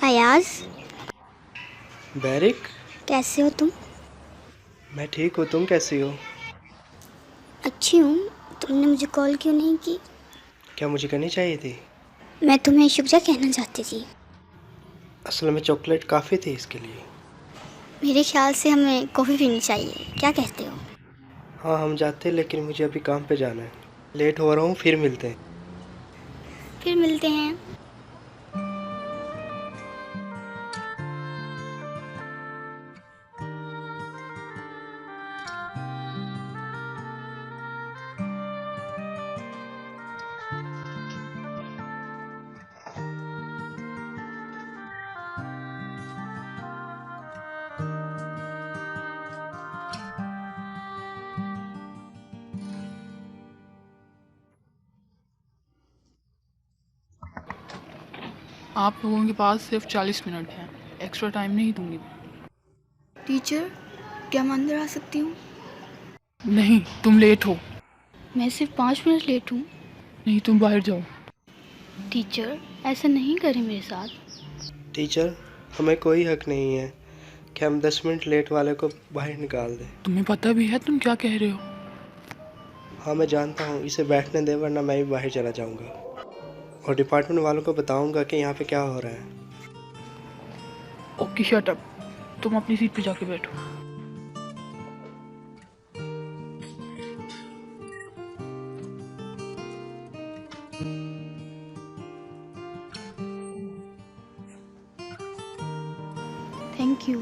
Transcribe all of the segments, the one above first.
Ayaz, baric, कैसे हो तुम? मैं ठीक हूँ। तुम कैसी हो? अच्छी हूँ। तुमने मुझे कॉल क्यों नहीं की? क्या मुझे करनी चाहिए थी? मैं तुम्हें शुक्रिया कहना चाहती थी। असल में चॉकलेट काफ़ी थी इसके लिए। मेरे ख्याल से हमें कॉफ़ी पीनी चाहिए, क्या कहते हो? हाँ, हम जाते हैं, लेकिन मुझे अभी काम पे जाना है। लेट हो रहा हूँ, फिर मिलते हैं। फिर मिलते हैं। आप लोगों के पास सिर्फ 40 मिनट हैं। एक्स्ट्रा टाइम नहीं दूंगी। टीचर, क्या मैं अंदर आ सकती हूँ? नहीं, तुम लेट हो। मैं सिर्फ 5 मिनट लेट हूँ। नहीं, तुम बाहर जाओ। टीचर, ऐसा नहीं करें मेरे साथ। टीचर, हमें कोई हक नहीं है कि हम 10 मिनट लेट वाले को बाहर निकाल दें। तुम्हें पता भी है तुम क्या कह रहे हो? हाँ, मैं जानता हूँ। इसे बैठने दे, वरना मैं भी बाहर चला जाऊँगा और डिपार्टमेंट वालों को बताऊँगा कि यहाँ पे क्या हो रहा है। Okay, shut up. तुम अपनी सीट पे जाके बैठो। Thank you.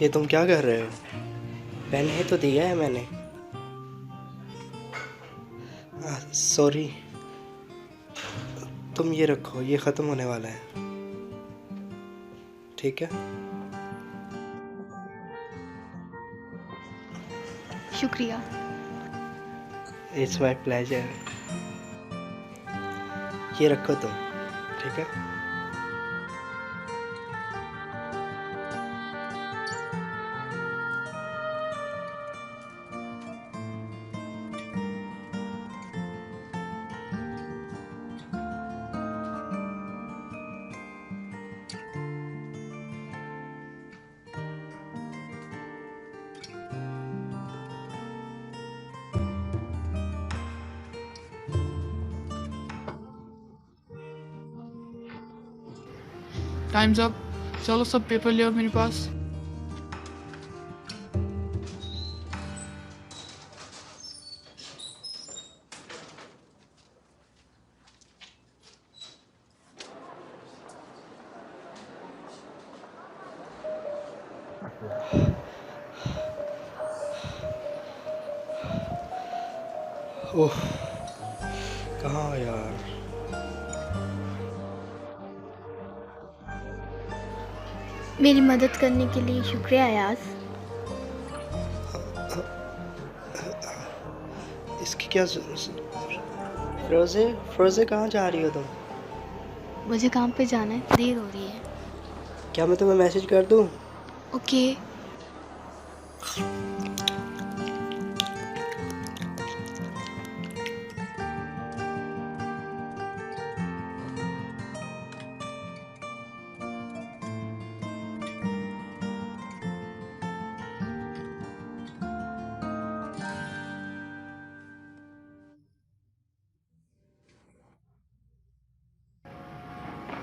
ये तुम क्या कर रहे हो? पहले तो दिया है मैंने। सॉरी। तुम ये रखो, ये ख़त्म होने वाला है। ठीक है? शुक्रिया। It's my pleasure. ये रखो तुम। ठीक है? Times up. चलो सब पेपर ले आओ मेरे पास। ओह, कहाँ यार? मेरी मदद करने के लिए शुक्रिया अयाज। इसकी क्या फिरोज़े, फिरोज़े कहाँ जा रही हो तुम? मुझे काम पे जाना है, देर हो रही है। क्या मैं तुम्हें मैसेज कर दूँ? ओके।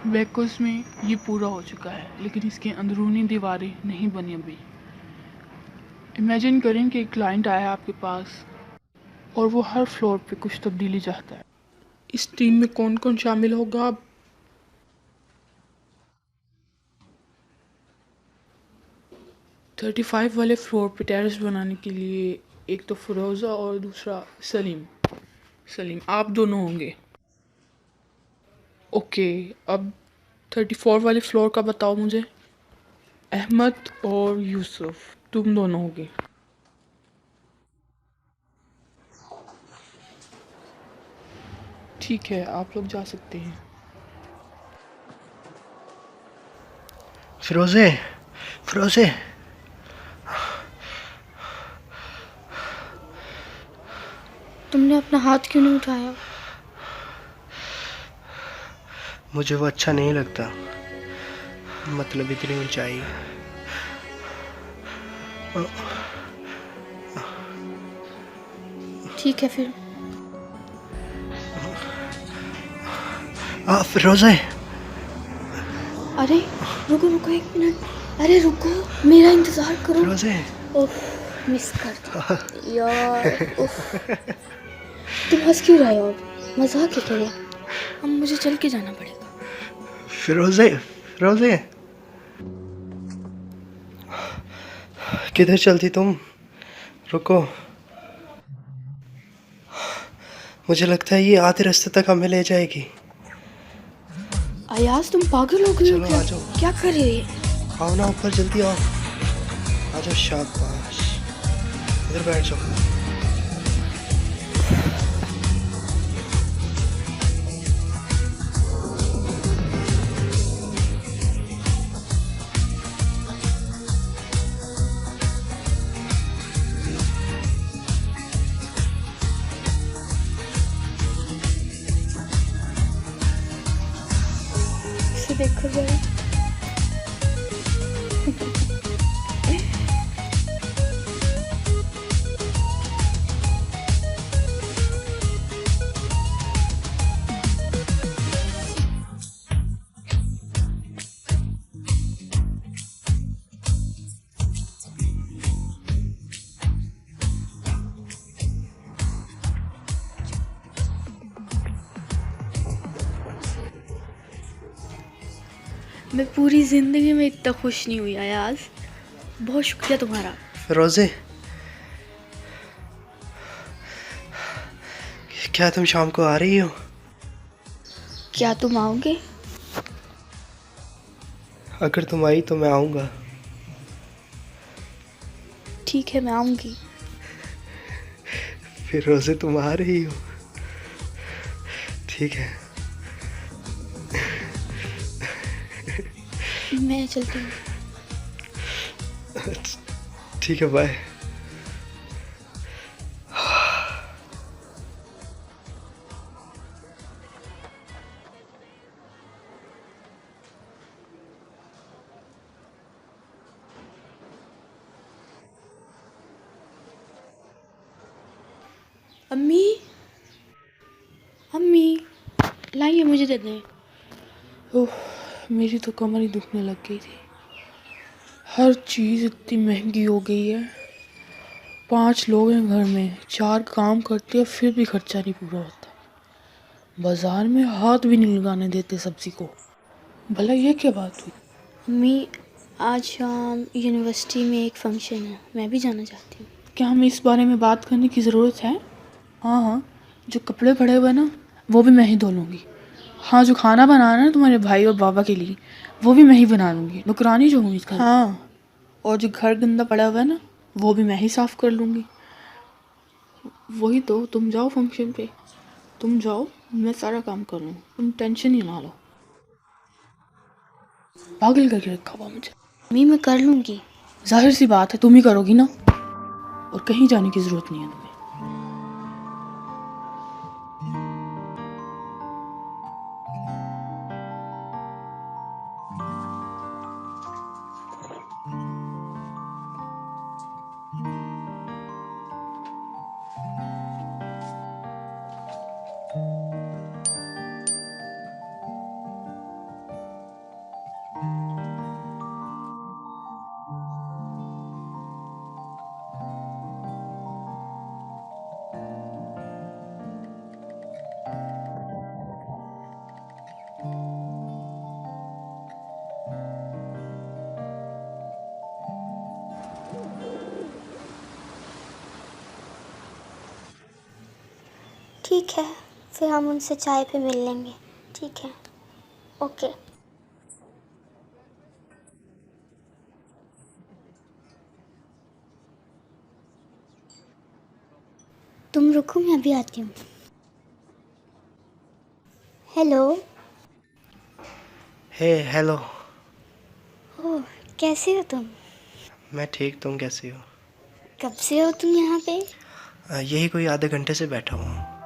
बैकोस में ये पूरा हो चुका है, लेकिन इसकी अंदरूनी दीवारें नहीं बनी अभी। इमेजिन करें कि एक क्लाइंट आया आपके पास और वो हर फ्लोर पे कुछ तब्दीली चाहता है। इस टीम में कौन कौन शामिल होगा? आप 35 वाले फ्लोर पे टेरेस बनाने के लिए एक तो फिरोज़ा और दूसरा सलीम। सलीम, आप दोनों होंगे। ओके, अब 34 वाले फ्लोर का बताओ मुझे। अहमद और यूसुफ, तुम दोनों होगे। ठीक है, आप लोग जा सकते हैं। फिरोज़े, फिरोज़े, तुमने अपना हाथ क्यों नहीं उठाया? मुझे वो अच्छा नहीं लगता, मतलब इतनी ऊंचाई। ठीक है फिर। फिरोज़े, अरे रुको रुको 1 मिनट। अरे रुको, मेरा इंतज़ार करो। फिरोज़े। उफ, मिस कर दिया यार। उफ, तुम हंस क्यों रहे हो? अब मजाक है क्या ये? अब मुझे चल के जाना पड़ेगा। फिरोज़े, फिरोज़े, किधर चलती तुम? रुको, मुझे लगता है ये आधे रास्ते तक हमें ले जाएगी। अयाज तुम पागल हो गए हो चलो, क्या? आ जाओ। क्या कर रहे हो ये? आओ ना ऊपर, जल्दी आओ। आ जाओ, शाबाश, इधर बैठ जाओ। इसे देखो जरा। मैं पूरी ज़िंदगी में इतना खुश नहीं हुई अयाज। बहुत शुक्रिया तुम्हारा। फिरोज़े, क्या तुम शाम को आ रही हो? क्या तुम आओगे? अगर तुम आई तो मैं आऊँगा। ठीक है, मैं आऊँगी। फिरोज़े, तुम आ रही हो? ठीक है। मैं चलती हूँ। ठीक है, बाय। अम्मी, अम्मी, लाइए मुझे दे दें। ओह, मेरी तो कमर ही दुखने लग गई थी। हर चीज़ इतनी महंगी हो गई है। 5 लोग हैं घर में, 4 काम करते हैं, फिर भी खर्चा नहीं पूरा होता। बाजार में हाथ भी नहीं लगाने देते सब्जी को। भला ये क्या बात हुई? अम्मी, आज शाम यूनिवर्सिटी में एक फंक्शन है, मैं भी जाना चाहती हूँ। क्या हमें इस बारे में बात करने की ज़रूरत है? हाँ हाँ, जो कपड़े पड़े हुए ना, वो भी मैं ही धो लूँगी। हाँ, जो खाना बनाना है तुम्हारे भाई और बाबा के लिए, वो भी मैं ही बना लूँगी। नौकरानी जो हूँ इसका। हाँ, और जो घर गंदा पड़ा हुआ है ना, वो भी मैं ही साफ़ कर लूँगी। वही तो, तुम जाओ फंक्शन पे, तुम जाओ, मैं सारा काम कर लूँ, तुम टेंशन ही ना लो। पागल करके रखा हुआ मुझे। अम्मी, मैं कर लूँगी। जाहिर सी बात है, तुम ही करोगी ना, और कहीं जाने की ज़रूरत नहीं है तुम्हें। ठीक है, फिर हम उनसे चाय पे मिल लेंगे। ठीक है, ओके। तुम रुको, मैं अभी आती हूँ। हेलो। हेलो। ओह, कैसे हो तुम? मैं ठीक, तुम कैसी हो? कब से हो तुम यहाँ पे? यही कोई आधे घंटे से बैठा हूँ।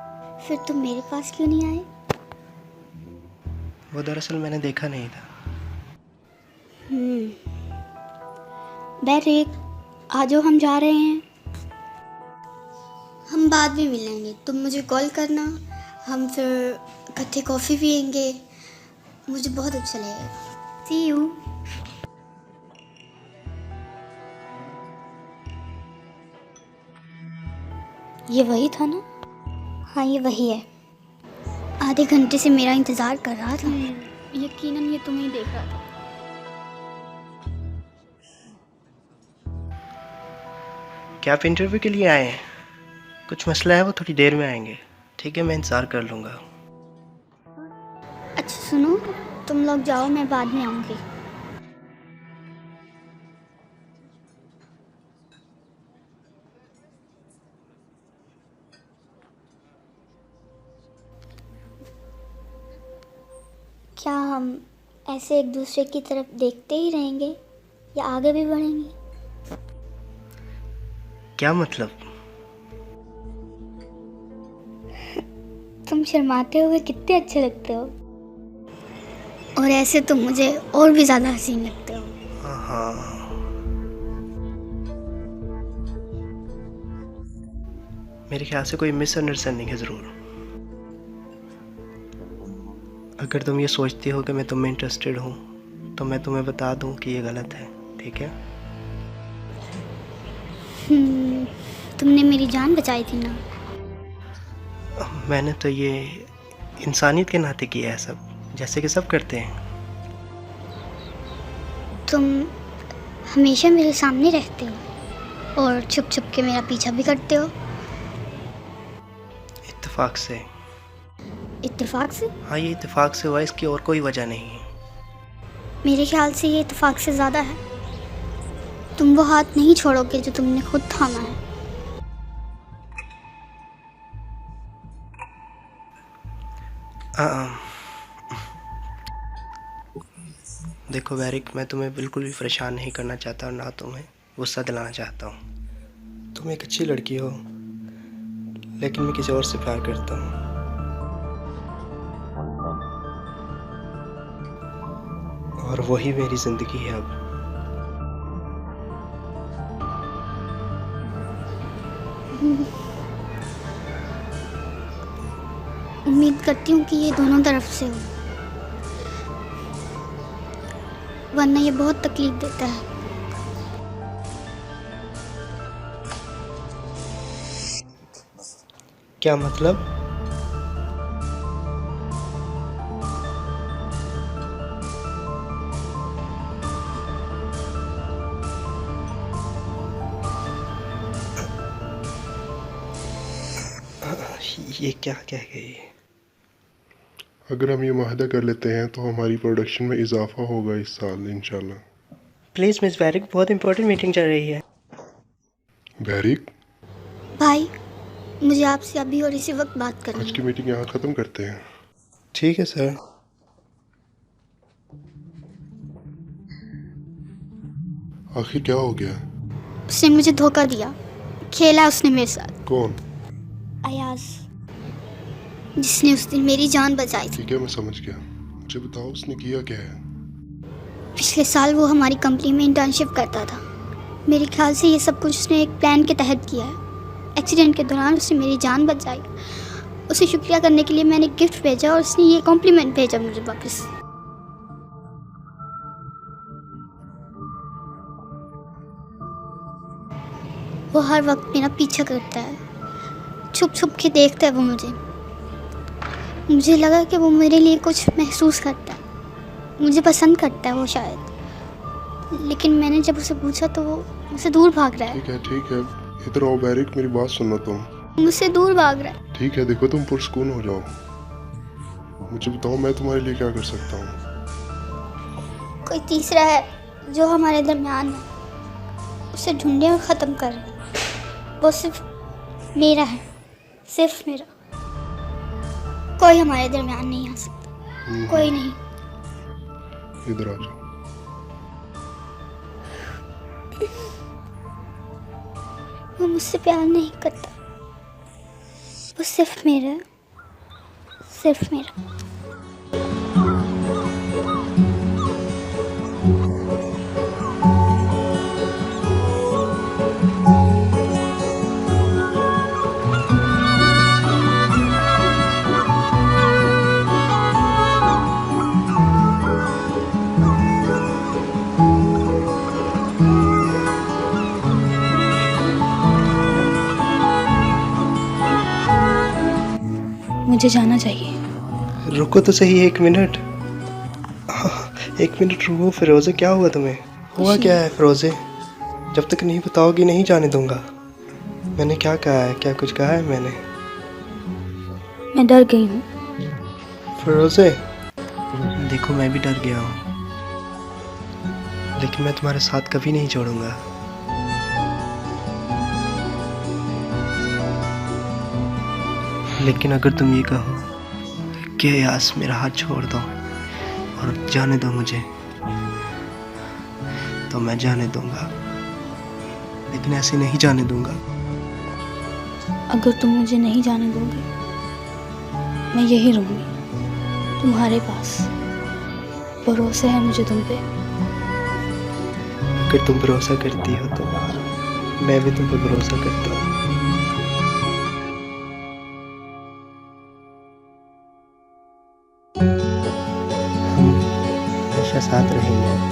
फिर तुम मेरे पास क्यों नहीं आए? वो दरअसल मैंने देखा नहीं था। बैरिक, आ जाओ, हम जा रहे हैं। हम बाद में मिलेंगे, तुम मुझे कॉल करना, हम फिर इकट्ठे कॉफ़ी पियेंगे, मुझे बहुत अच्छा लगेगा। सी यू। ये वही था ना? हाँ, ये वही है। आधे घंटे से मेरा इंतज़ार कर रहा था। यकीनन ये तुम्हें ही देख रहा था। क्या आप इंटरव्यू के लिए आए हैं? कुछ मसला है, वो थोड़ी देर में आएंगे। ठीक है, मैं इंतज़ार कर लूँगा। अच्छा सुनो, तुम लोग जाओ, मैं बाद में आऊँगी। क्या हम ऐसे एक दूसरे की तरफ देखते ही रहेंगे या आगे भी बढ़ेंगे? क्या मतलब? तुम शर्माते हुए कितने अच्छे लगते हो, और ऐसे तुम मुझे और भी ज़्यादा हसीन लगते हो। हाँ, मेरे ख्याल से कोई मिसअंडरस्टैंडिंग है ज़रूर। अगर तुम ये सोचती हो कि मैं तुम में इंटरेस्टेड हूँ तो मैं तुम्हें बता दूँ कि ये गलत है, ठीक है? तुमने मेरी जान बचाई थी ना। मैंने तो ये इंसानियत के नाते किया है सब, जैसे कि सब करते हैं। तुम हमेशा मेरे सामने रहते हो और छुप छुप के मेरा पीछा भी करते हो। इत्तेफाक से। इत्तेफाक से? हाँ, ये इत्तेफाक से हुआ, इसकी और कोई वजह नहीं है। मेरे ख्याल से ये इत्तेफाक से ज़्यादा है। तुम वो हाथ नहीं छोड़ोगे जो तुमने खुद थामा है। देखो बैरिक, मैं तुम्हें बिल्कुल भी परेशान नहीं करना चाहता और ना तुम्हें गुस्सा दिलाना चाहता हूँ। तुम एक अच्छी लड़की हो, लेकिन मैं किसी और से प्यार करता हूँ। और वही मेरी ज़िंदगी है अब। उम्मीद करती हूँ कि ये दोनों तरफ से हो, वरना ये बहुत तकलीफ देता है। क्या मतलब? ये क्या कह गई? अगर हम ये माहदा कर लेते हैं तो हमारी प्रोडक्शन में इजाफा होगा इस साल इंशाल्लाह। प्लीज़ मिस बैरिक, बहुत इंपॉर्टेंट मीटिंग चल रही है। बैरिक, भाई, मुझे आपसे अभी और इसी वक्त बात करनी आज है। की मीटिंग यहाँ ख़त्म करते हैं। ठीक है सर। आखिर क्या हो गया? उसने मुझे धोखा दिया, खेला उसने मेरे साथ। कौन? अयाज, जिसने उस दिन मेरी जान बचाई थी। ठीक है, मैं समझ गया। मुझे बताओ उसने किया क्या है? पिछले साल वो हमारी कंपनी में इंटर्नशिप करता था। मेरे ख्याल से ये सब कुछ उसने एक प्लान के तहत किया है। एक्सीडेंट के दौरान उसने मेरी जान बचाई। उसे शुक्रिया करने के लिए मैंने गिफ्ट भेजा और उसने ये कॉम्प्लीमेंट भेजा मुझे वापस। वो हर वक्त मेरा पीछा करता है, छुप छुप के देखता है वो मुझे लगा कि वो मेरे लिए कुछ महसूस करता है, मुझे पसंद करता है वो शायद। लेकिन मैंने जब उसे पूछा तो वो मुझसे दूर भाग रहा है। ठीक है, इधर आओ बैरिक, मेरी बात सुनो तुम। मुझसे दूर भाग रहा है। ठीक है, देखो तुम पुरसकून हो जाओ। मुझे बताओ मैं तुम्हारे लिए क्या कर सकता हूँ? कोई तीसरा है जो हमारे दरमियान है, उसे ढूंढे और ख़त्म कर। वो सिर्फ मेरा है, सिर्फ मेरा। कोई हमारे दरमियान नहीं आ सकता, कोई नहीं। इधर आ जाओ। वो मुझसे प्यार नहीं करता, वो सिर्फ मेरा है, सिर्फ मेरा। मुझे जाना चाहिए। रुको तो सही 1 मिनट। 1 मिनट रुको फिरोज़े, क्या हुआ तुम्हें? हुआ क्या है फिरोज़े? जब तक नहीं बताओगी नहीं जाने दूंगा। मैंने क्या कहा है? क्या कुछ कहा है मैंने? मैं डर गई हूँ। फिरोज़े देखो, मैं भी डर गया हूँ, लेकिन मैं तुम्हारे साथ कभी नहीं छोड़ूंगा। लेकिन अगर तुम ये कहो कि यास मेरा हाथ छोड़ दो और जाने दो मुझे, तो मैं जाने दूंगा, लेकिन ऐसे नहीं जाने दूंगा। अगर तुम मुझे नहीं जाने दोगे, मैं यही रहूँगी तुम्हारे पास। भरोसा है मुझे तुम पे। अगर तुम भरोसा करती हो तो मैं भी तुम पे भरोसा करता हूँ। हम हमेशा साथ रहेंगे।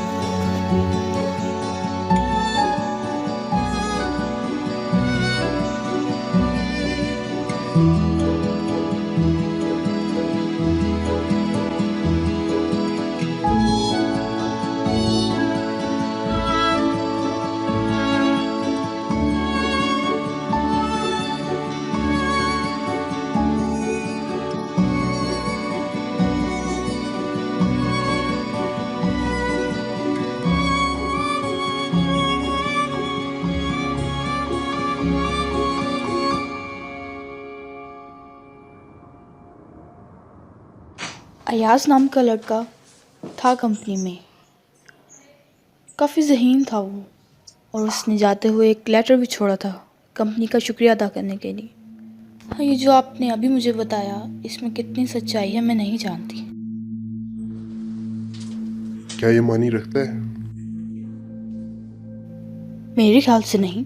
अयाज नाम का लड़का था कंपनी में। काफ़ी ज़हीन था वो, और उसने जाते हुए एक लेटर भी छोड़ा था कंपनी का शुक्रिया अदा करने के लिए। हाँ, ये जो आपने अभी मुझे बताया, इसमें कितनी सच्चाई है मैं नहीं जानती। क्या ये मानी रखता है? मेरे ख्याल से नहीं।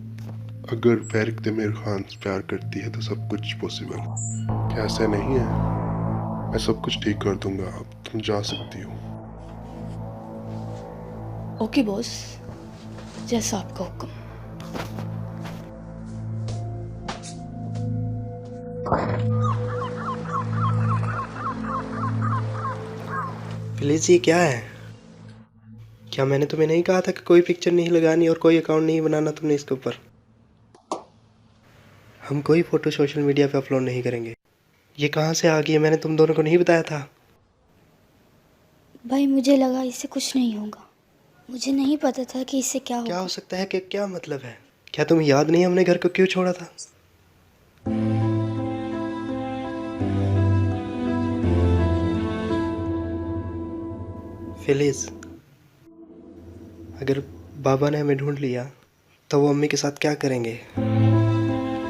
अगर बैरिक तमीर खान से प्यार करती है तो सब कुछ पॉसिबल। क्या ऐसा नहीं है? मैं सब कुछ ठीक कर दूंगा, अब तुम जा सकती हो। ओके बॉस, जैसा आपका हुक्म। प्लीज़ ये क्या है? क्या मैंने तुम्हें नहीं कहा था कि कोई पिक्चर नहीं लगानी और कोई अकाउंट नहीं बनाना तुमने इसके ऊपर? हम कोई फ़ोटो सोशल मीडिया पे अपलोड नहीं करेंगे। ये कहाँ से आ गई है? मैंने तुम दोनों को नहीं बताया था? भाई मुझे लगा इससे कुछ नहीं होगा। मुझे नहीं पता था कि इससे क्या क्या होगा। हो सकता है? कि क्या मतलब है? क्या तुम्हें याद नहीं हमने घर को क्यों छोड़ा था? फिलिस, अगर बाबा ने हमें ढूंढ लिया तो वो अम्मी के साथ क्या करेंगे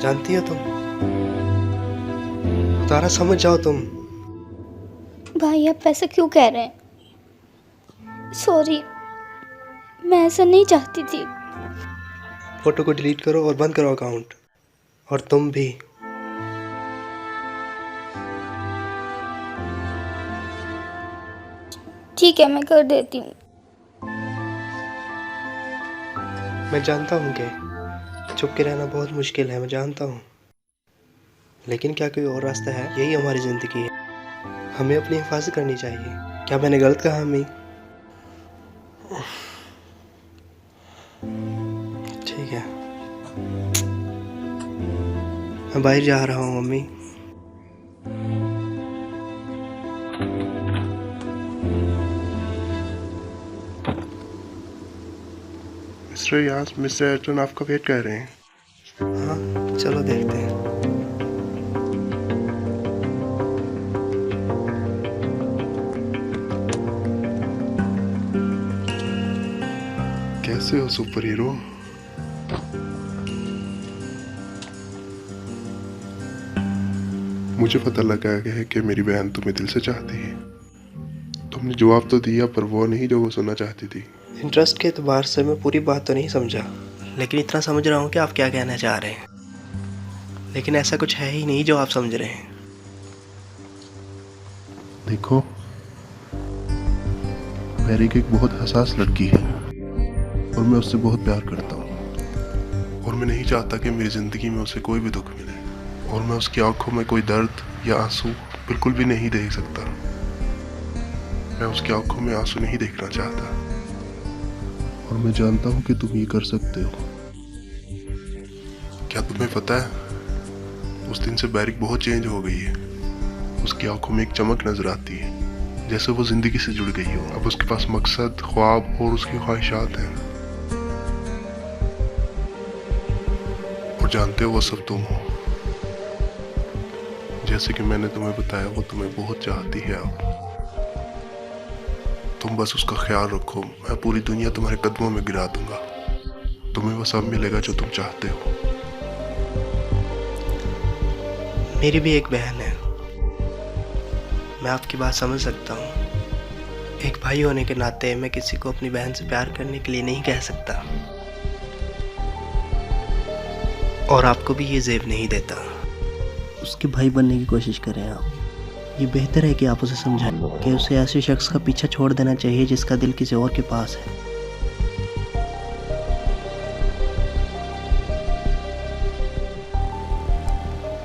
जानती हो तुम? तारा समझ जाओ तुम। भाई आप ऐसा क्यों कह रहे हैं? सॉरी, मैं ऐसा नहीं चाहती थी। फोटो को डिलीट करो और बंद करो अकाउंट, और तुम भी। ठीक है, मैं कर देती हूँ। मैं जानता हूँ कि चुप के रहना बहुत मुश्किल है, मैं जानता हूँ, लेकिन क्या कोई और रास्ता है? यही हमारी ज़िंदगी है, हमें अपनी हिफाजत करनी चाहिए। क्या मैंने गलत कहा अम्मी? ठीक है, मैं बाहर जा रहा हूँ अम्मी। मिस्टर यास, मिस्टर अर्जुन आपका वेट कर रहे हैं। हाँ चलो देखते हैं। कैसे हो सुपर हीरो? मुझे पता लगा है कि मेरी बहन तुम्हें दिल से चाहती है। तुमने जवाब तो दिया, पर वो नहीं जो वो सुनना चाहती थी। इंटरेस्ट के एतबार से मैं पूरी बात तो नहीं समझा, लेकिन इतना समझ रहा हूँ कि आप क्या कहना चाह रहे हैं, लेकिन ऐसा कुछ है ही नहीं जो आप समझ रहे हैं। देखो, बैरिक एक बहुत हसास लड़की है और मैं उससे बहुत प्यार करता हूँ, और मैं नहीं चाहता कि मेरी ज़िंदगी में उसे कोई भी दुख मिले, और मैं उसकी आंखों में कोई दर्द या आंसू बिल्कुल भी नहीं देख सकता। मैं उसकी आंखों में आंसू नहीं देखना चाहता। और मैं जानता हूँ कि तुम ये कर सकते हो। क्या तुम्हें पता है, उस दिन से बैरिक बहुत चेंज हो गई है। उसकी आंखों में एक चमक नजर आती है, जैसे वो जिंदगी से जुड़ गई हो। अब उसके पास मकसद, ख्वाब और उसकी ख्वाहिशात हैं। और जानते हो वो सब तुम हो। जैसे कि मैंने तुम्हें बताया, वो तुम्हें बहुत चाहती है। अब तुम बस उसका ख्याल रखो। मैं पूरी दुनिया तुम्हारे कदमों में गिरा दूंगा। तुम्हें वो सब मिलेगा जो तुम चाहते हो। मेरी भी एक बहन है। मैं आपकी बात समझ सकता हूँ। एक भाई होने के नाते मैं किसी को अपनी बहन से प्यार करने के लिए नहीं कह सकता, और आपको भी ये ज़ेब नहीं देता। उसके भाई बनने की कोशिश करें आप। ये बेहतर है कि आप उसे समझाएं कि उसे ऐसे शख्स का पीछा छोड़ देना चाहिए जिसका दिल किसी और के पास है।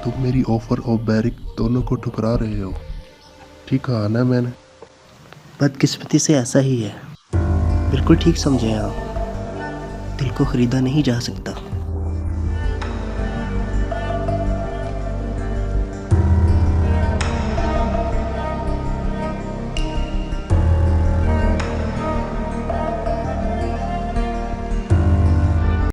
तुम मेरी ऑफर और बैरिक दोनों को ठुकरा रहे हो। ठीक कहा ना मैंने? बदकिस्मती से ऐसा ही है। बिल्कुल ठीक समझे आप। दिल को खरीदा नहीं जा सकता।